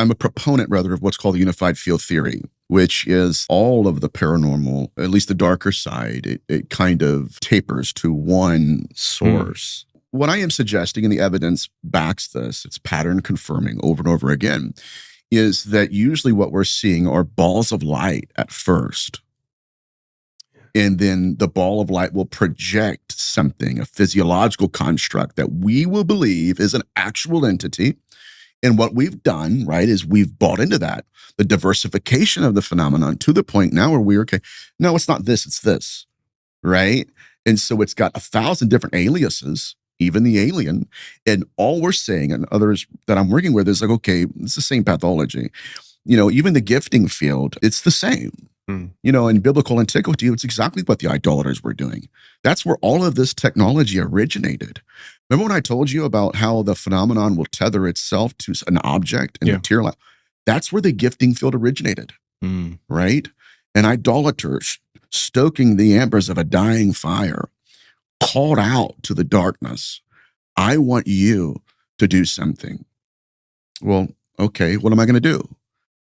I'm a proponent rather of what's called the unified field theory, which is all of the paranormal, at least the darker side, it kind of tapers to one source. What I am suggesting, and the evidence backs this, it's pattern confirming over and over again, is that usually what we're seeing are balls of light at first. And then the ball of light will project something, a physiological construct that we will believe is an actual entity. And what we've done, right, is we've bought into that, the diversification of the phenomenon to the point now where we're, okay, no, it's not this, it's this, right? And so it's got 1,000 different aliases, even the alien. And all we're saying, and others that I'm working with, is like, okay, it's the same pathology. Even the gifting field, it's the same. In biblical antiquity, it's exactly what the idolaters were doing. That's where all of this technology originated. Remember when I told you about how the phenomenon will tether itself to an object and material? That's where the gifting field originated, right? An idolater stoking the embers of a dying fire called out to the darkness, I want you to do something. Well, okay, what am I going to do?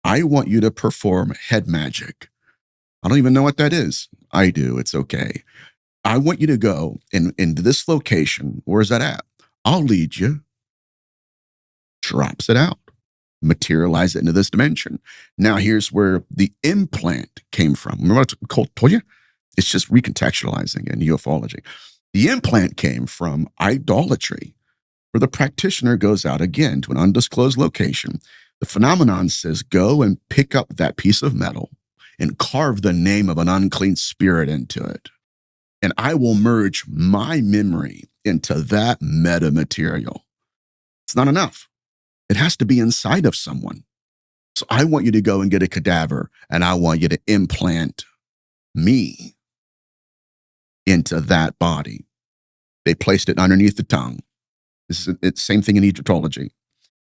I want you to perform head magic. I don't even know what that is. I do. It's okay. I want you to go into this location. Where is that at? I'll lead you. Drops it out. Materialize it into this dimension. Now, here's where the implant came from. Remember what I told you? It's just recontextualizing in ufology. The implant came from idolatry, where the practitioner goes out again to an undisclosed location. The phenomenon says, go and pick up that piece of metal and carve the name of an unclean spirit into it. And I will merge my memory into that metamaterial. It's not enough. It has to be inside of someone. So I want you to go and get a cadaver, and I want you to implant me into that body. They placed it underneath the tongue. It's the same thing in Egyptology.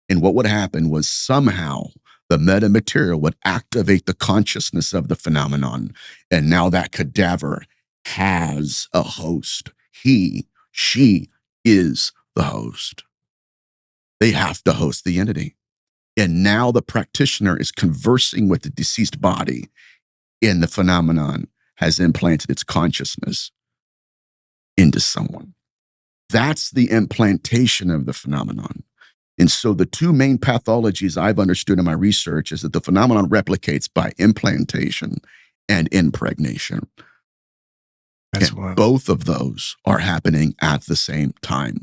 And what would happen was somehow the metamaterial would activate the consciousness of the phenomenon. And now that cadaver has a host. She is the host. They have to host the entity. And now the practitioner is conversing with the deceased body, and the phenomenon has implanted its consciousness into someone. That's the implantation of the phenomenon. And so the two main pathologies I've understood in my research is that the phenomenon replicates by implantation and impregnation. That's and wild. Both of those are happening at the same time.